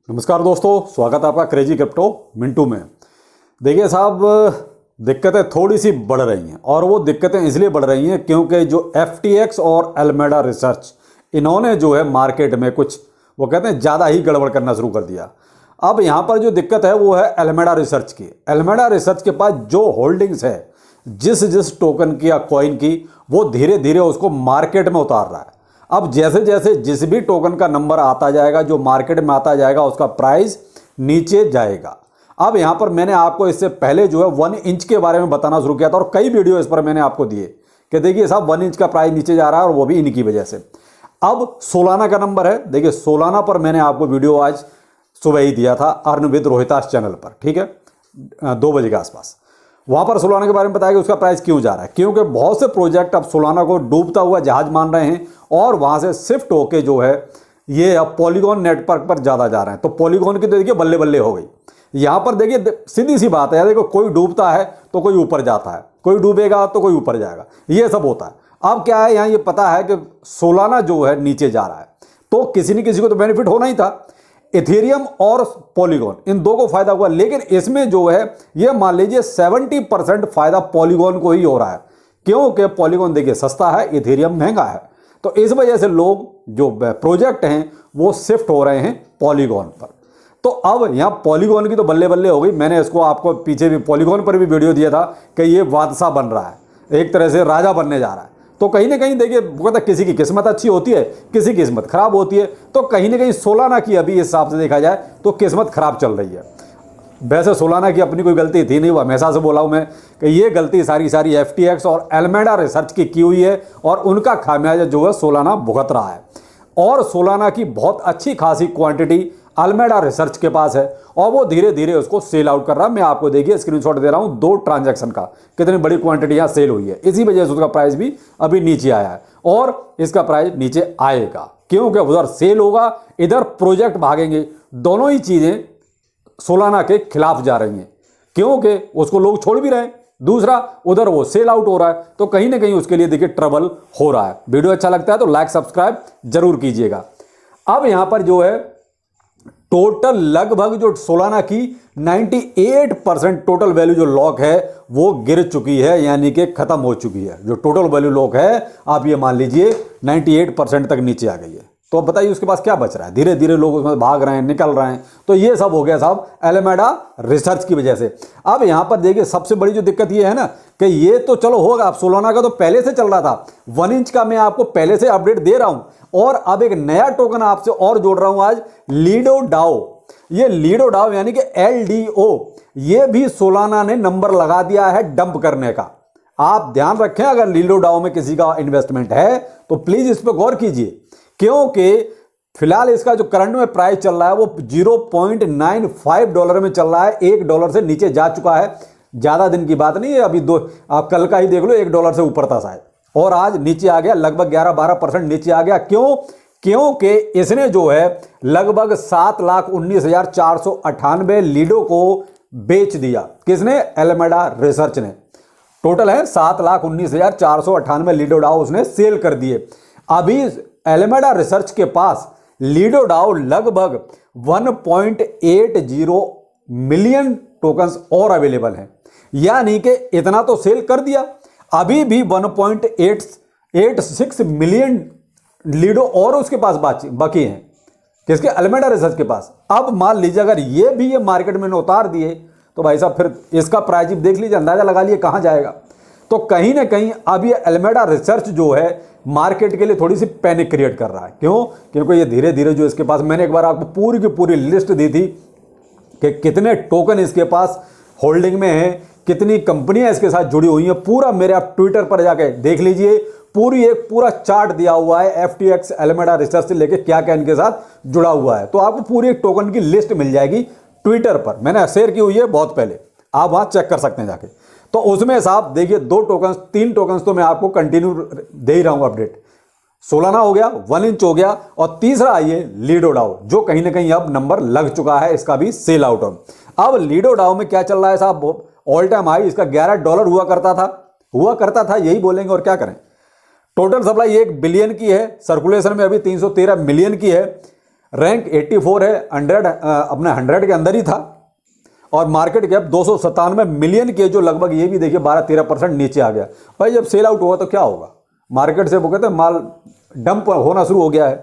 नमस्कार दोस्तों, स्वागत है आपका क्रेजी क्रिप्टो मिंटू में। देखिए साहब, दिक्कतें थोड़ी सी बढ़ रही हैं और वो दिक्कतें इसलिए बढ़ रही हैं क्योंकि जो FTX और एलमेडा रिसर्च इन्होंने जो है मार्केट में कुछ वो कहते हैं ज़्यादा ही गड़बड़ करना शुरू कर दिया। अब यहाँ पर जो दिक्कत है वो है एलमेडा रिसर्च की। एलमेडा रिसर्च के पास जो होल्डिंग्स है जिस टोकन की या कॉइन की, वो धीरे धीरे उसको मार्केट में उतार रहा है। अब जैसे जैसे जिस भी टोकन का नंबर आता जाएगा, जो मार्केट में आता जाएगा, उसका प्राइस नीचे जाएगा। अब यहाँ पर मैंने आपको इससे पहले जो है 1 इंच के बारे में बताना शुरू किया था और कई वीडियो इस पर मैंने आपको दिए कि देखिए साहब 1 इंच का प्राइस नीचे जा रहा है और वो भी इनकी वजह से। अब सोलाना का नंबर है, देखिए सोलाना पर मैंने आपको वीडियो आज सुबह ही दिया था अर्न विद रोहितास चैनल पर, ठीक है, 2 बजे के आसपास। वहाँ पर सोलाना के बारे में बताया कि उसका प्राइस क्यों जा रहा है, क्योंकि बहुत से प्रोजेक्ट अब सोलाना को डूबता हुआ जहाज मान रहे हैं और वहाँ से शिफ्ट होके जो है ये अब पॉलीगॉन नेटवर्क पर ज़्यादा जा रहे हैं। तो पॉलीगॉन की तो देखिए बल्ले बल्ले हो गई। यहाँ पर देखिए सीधी सी बात है, देखो कोई डूबता है तो कोई ऊपर जाता है, कोई डूबेगा तो कोई ऊपर जाएगा, ये सब होता है। अब क्या है, यहाँ ये पता है कि सोलाना जो है नीचे जा रहा है तो किसी न किसी को तो बेनिफिट होना ही था। इथेरियम और पॉलीगॉन इन दो को फायदा हुआ, लेकिन इसमें जो है ये मान लीजिए 70% फायदा पॉलीगॉन को ही हो रहा है, क्योंकि पॉलीगॉन देखिए सस्ता है, इथेरियम महंगा है। तो इस वजह से लोग जो प्रोजेक्ट हैं वो शिफ्ट हो रहे हैं पॉलीगॉन पर। तो अब यहाँ पॉलीगॉन की तो बल्ले बल्ले हो गई। मैंने इसको आपको पीछे भी पॉलीगॉन पर भी वीडियो दिया था कि ये बादशाह बन रहा है, एक तरह से राजा बनने जा रहा है। तो कहीं ना कहीं देखिए कहता किसी की किस्मत अच्छी होती है, किसी की किस्मत खराब होती है। तो कहीं ना कहीं सोलाना की अभी इस हिसाब से देखा जाए तो किस्मत खराब चल रही है। वैसे सोलाना की अपनी कोई गलती थी नहीं, वो हमेशा से बोला हूं मैं कि ये गलती सारी FTX और एलमेडा रिसर्च की हुई है और उनका खामियाजा जो है सोलाना भुगत रहा है। और सोलाना की बहुत अच्छी खासी क्वांटिटी एलमेडा रिसर्च के पास है और वो धीरे धीरे उसको सेल आउट कर रहा है। मैं आपको देखिए स्क्रीनशॉट दे रहा हूं 2 ट्रांजैक्शन का, कितनी बड़ी क्वांटिटी यहाँ सेल हुई है। इसी वजह से उसका प्राइस भी अभी नीचे आया है और इसका प्राइस नीचे आएगा क्योंकि उधर सेल होगा, इधर प्रोजेक्ट भागेंगे। दोनों ही चीजें सोलाना के खिलाफ जा रही हैं क्योंकि उसको लोग छोड़ भी रहे हैं, दूसरा उधर वो सेल आउट हो रहा है। तो कहीं ना कहीं उसके लिए देखिए ट्रबल हो रहा है। वीडियो अच्छा लगता है तो लाइक सब्सक्राइब जरूर कीजिएगा। अब यहां पर जो है टोटल लगभग जो सोलाना की 98% टोटल वैल्यू जो लॉक है वो गिर चुकी है, यानी कि खत्म हो चुकी है। जो टोटल वैल्यू लॉक है आप ये मान लीजिए 98% तक नीचे आ गई है। तो अब बताइए उसके पास क्या बच रहा है। धीरे धीरे लोग उसमें भाग रहे हैं, निकल रहे हैं। तो ये सब हो गया साहब एलमेडा रिसर्च की वजह से। अब यहां पर देखिए सबसे बड़ी जो दिक्कत ये है ना कि ये तो चलो होगा, अब सोलाना का तो पहले से चल रहा था। 1 इंच का मैं आपको पहले से अपडेट दे रहा हूं और अब एक नया टोकन आपसे और जोड़ रहा हूं आज, लीडो डाओ। ये लीडो डाओ यानी कि LDO, ये भी सोलाना ने नंबर लगा दिया है डंप करने का। आप ध्यान रखें, अगर लीडो डाओ में किसी का इन्वेस्टमेंट है तो प्लीज इस पर गौर कीजिए, क्योंकि फिलहाल इसका जो करंट में प्राइस चल रहा है वो $0.95 में चल रहा है। $1 से नीचे जा चुका है। ज्यादा दिन की बात नहीं है, अभी आप कल का ही देख लो, $1 से ऊपर था शायद और आज नीचे आ गया, लगभग 11-12% नीचे आ गया। क्यों? क्योंकि इसने जो है लगभग 7,19,498 लीडो को बेच दिया। किसने? एलमेडा रिसर्च ने। टोटल है 7,19,498 लीडो डाओ उसने सेल कर दिए। अभी एलमेडा रिसर्च के पास लीडो डाओ लगभग 1.80 मिलियन टोकन्स और अवेलेबल हैं, यानी कि इतना तो सेल कर दिया। अभी भी 1.86 मिलियन लीडो और उसके पास बाकी हैं। किसके? एलमेडा रिसर्च के पास। अब मान लीजिए अगर ये मार्केट में उतार दिए तो भाई साहब फिर इसका प्राइस देख लीजिए, अंदाजा लगा लिए कहां जाएगा। तो कहीं ना कहीं अब ये एलमेडा रिसर्च जो है मार्केट के लिए थोड़ी सी पैनिक क्रिएट कर रहा है। क्यों? क्योंकि ये धीरे धीरे जो इसके पास, मैंने एक बार आपको पूरी की पूरी लिस्ट दी थी कि कितने टोकन इसके पास होल्डिंग में है, कितनी कंपनियां इसके साथ जुड़ी हुई हैं। पूरा मेरे आप ट्विटर पर जाके देख लीजिए, पूरा चार्ट दिया हुआ है FTX एलमेडा रिसर्च से लेके क्या क्या इनके साथ जुड़ा हुआ है। तो आपको पूरी एक टोकन की लिस्ट मिल जाएगी ट्विटर पर, मैंने शेयर की हुई है बहुत पहले, आप वहां चेक कर सकते हैं जाके। तो उसमें साहब देखिए 3 टोकन्स तो मैं आपको कंटिन्यू दे ही रहा हूं अपडेट। सोलाना हो गया, 1 इंच हो गया और तीसरा आइए लीडो डाओ, जो कहीं ना कहीं अब नंबर लग चुका है, इसका भी सेल आउट हो। अब लीडो डाओ में क्या चल रहा है साहब, ऑल टाइम हाई इसका $11 हुआ करता था, यही बोलेंगे और क्या करें। टोटल सप्लाई 1 बिलियन की है, सर्कुलेशन में अभी 313 मिलियन की है। रैंक 84 है, 100 अपने 100 के अंदर ही था, और मार्केट कैप 297 मिलियन के, जो लगभग ये भी देखिए 12-13% नीचे आ गया। भाई जब सेल आउट हुआ तो क्या होगा, मार्केट से वो कहते हैं माल डंप होना शुरू हो गया है।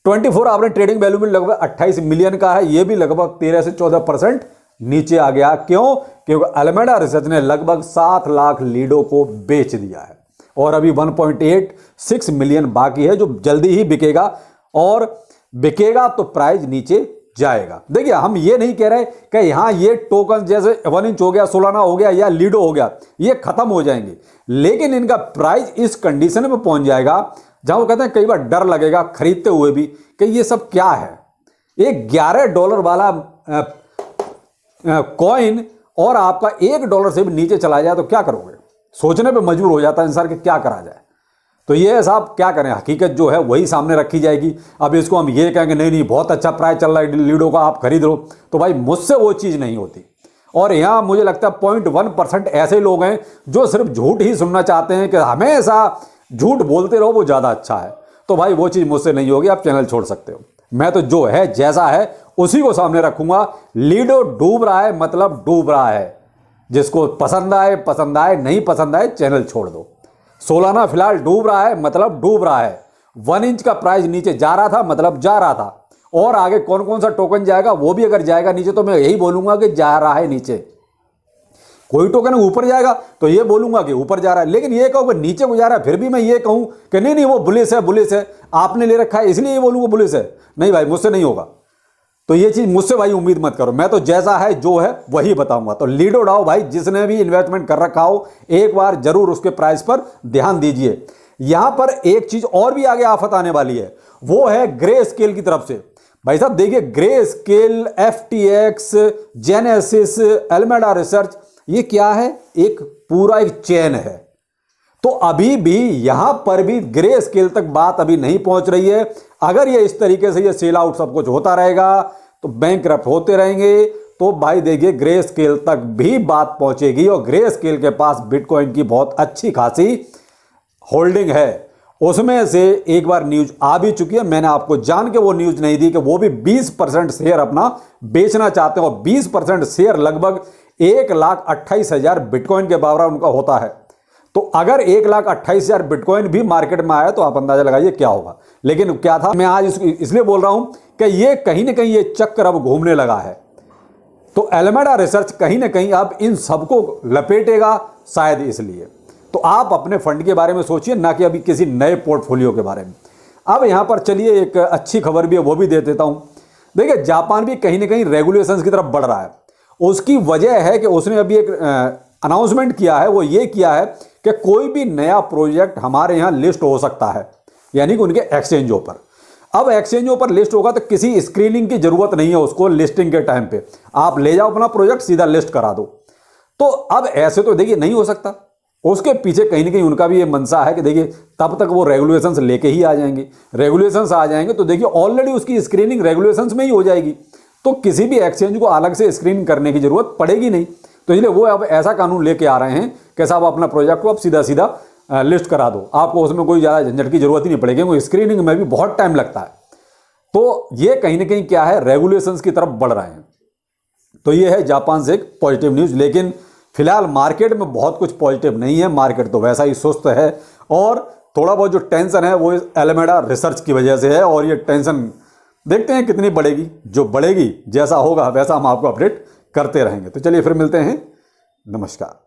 24 आपने ट्रेडिंग वैल्यू में लगभग 28 मिलियन का है, ये भी लगभग 13 से 14% नीचे आ गया। क्यों? क्योंकि अल्मेडा रिसर्च ने लगभग 7 लाख लीडो को बेच दिया है और अभी 1.86 मिलियन बाकी है, जो जल्दी ही बिकेगा, और बिकेगा तो प्राइस नीचे जाएगा। देखिए हम ये नहीं कह रहे कि यहां ये टोकन जैसे 1 इंच हो गया, सोलाना हो गया या लीडो हो गया, ये खत्म हो जाएंगे, लेकिन इनका प्राइस इस कंडीशन में पहुंच जाएगा जहां वो कहते हैं कई बार डर लगेगा खरीदते हुए भी कि ये सब क्या है। एक $11 वाला कॉइन और आपका $1 से भी नीचे चला जाए तो क्या करोगे, सोचने पे मजबूर हो जाता है इंसान कि क्या करा जाए। तो ये है साहब, क्या करें, हकीकत जो है वही सामने रखी जाएगी। अब इसको हम ये कहेंगे नहीं नहीं बहुत अच्छा प्राइस चल रहा है लीडो का, आप खरीद लो, तो भाई मुझसे वो चीज़ नहीं होती। और यहाँ मुझे लगता है 0.1% ऐसे लोग हैं जो सिर्फ झूठ ही सुनना चाहते हैं कि हमेशा झूठ बोलते रहो, वो ज़्यादा अच्छा है। तो भाई वो चीज़ मुझसे नहीं होगी, आप चैनल छोड़ सकते हो। मैं तो जो है जैसा है उसी को सामने रखूंगा। लीडो डूब रहा है मतलब डूब रहा है, जिसको पसंद आए, नहीं पसंद आए चैनल छोड़ दो। सोलाना फिलहाल डूब रहा है मतलब डूब रहा है, 1 इंच का प्राइस नीचे जा रहा था मतलब जा रहा था, और आगे कौन कौन सा टोकन जाएगा वो भी अगर जाएगा नीचे तो मैं यही बोलूंगा कि जा रहा है नीचे। कोई टोकन ऊपर जाएगा तो ये बोलूंगा कि ऊपर जा रहा है, लेकिन ये कहूँ कि नीचे को जा रहा है फिर भी मैं ये कहूँ कि नहीं नहीं वो बुलिश है, आपने ले रखा है इसलिए ये बोलूंगा बुलिश है। नहीं भाई मुझसे नहीं होगा, तो ये चीज मुझसे भाई उम्मीद मत करो। मैं तो जैसा है जो है वही बताऊंगा। तो लीडो डाओ भाई, जिसने भी इन्वेस्टमेंट कर रखा हो एक बार जरूर उसके प्राइस पर ध्यान दीजिए। यहां पर एक चीज और भी आगे आफत आने वाली है, वो है ग्रे स्केल की तरफ से। भाई साहब देखिए, Grayscale, FTX, Genesis, Alameda Research, ये क्या है, एक पूरा एक चेन है। तो अभी भी यहां पर भी ग्रे स्केल तक बात अभी नहीं पहुंच रही है। अगर ये इस तरीके से ये सेल आउट सब कुछ होता रहेगा तो बैंकरप्ट होते रहेंगे, तो भाई देखिए ग्रे स्केल तक भी बात पहुंचेगी, और ग्रे स्केल के पास बिटकॉइन की बहुत अच्छी खासी होल्डिंग है। उसमें से एक बार न्यूज आ भी चुकी है, मैंने आपको जान के वो न्यूज नहीं दी कि वो भी 20% शेयर अपना बेचना चाहते हैं, और 20% शेयर लगभग 1,28,000 बिटकॉइन के बराबर उनका होता है। तो अगर 1,28,000 बिटकॉइन भी मार्केट में आया तो आप अंदाजा लगाइए क्या होगा। लेकिन क्या था, मैं आज इसलिए बोल रहा हूं कि ये कहीं ना कहीं ये चक्कर अब घूमने लगा है। तो अल्मेडा रिसर्च कहीं ना कहीं अब इन सबको लपेटेगा शायद, इसलिए तो आप अपने फंड के बारे में सोचिए, ना कि अभी किसी नए पोर्टफोलियो के बारे में। अब यहां पर चलिए एक अच्छी खबर भी है वो भी दे देता हूं। देखिए जापान भी कहीं ना कहीं रेगुलेशंस की तरफ बढ़ रहा है। उसकी वजह है कि उसने अभी एक अनाउंसमेंट किया है, वो ये किया है कि कोई भी नया प्रोजेक्ट हमारे यहाँ लिस्ट हो सकता है, यानी कि उनके एक्सचेंजों पर। अब एक्सचेंजों पर लिस्ट होगा तो किसी स्क्रीनिंग की जरूरत नहीं है उसको, लिस्टिंग के टाइम पे आप ले जाओ अपना प्रोजेक्ट सीधा लिस्ट करा दो। तो अब ऐसे तो देखिए नहीं हो सकता, उसके पीछे कहीं ना कहीं उनका भी ये मनसा है कि देखिए तब तक वो रेगुलेशंस लेके ही आ जाएंगे। रेगुलेशंस आ जाएंगे तो देखिए ऑलरेडी उसकी स्क्रीनिंग रेगुलेशंस में ही हो जाएगी, तो किसी भी एक्सचेंज को अलग से स्क्रीन करने की जरूरत पड़ेगी नहीं। तो इसलिए वो अब ऐसा कानून लेके आ रहे हैं कि साहब अपना प्रोजेक्ट को आप सीधा सीधा लिस्ट करा दो, आपको उसमें कोई ज़्यादा झंझट की जरूरत ही नहीं पड़ेगी, क्योंकि स्क्रीनिंग में भी बहुत टाइम लगता है। तो ये कहीं ना कहीं क्या है, रेगुलेशंस की तरफ बढ़ रहे हैं। तो ये है जापान से एक पॉजिटिव न्यूज़। लेकिन फिलहाल मार्केट में बहुत कुछ पॉजिटिव नहीं है, मार्केट तो वैसा ही सुस्त है, और थोड़ा बहुत जो टेंशन है वो इस अल्मेडा रिसर्च की वजह से है। और ये टेंशन देखते हैं कितनी बढ़ेगी, जो बढ़ेगी जैसा होगा वैसा हम आपको अपडेट करते रहेंगे। तो चलिए फिर मिलते हैं, नमस्कार।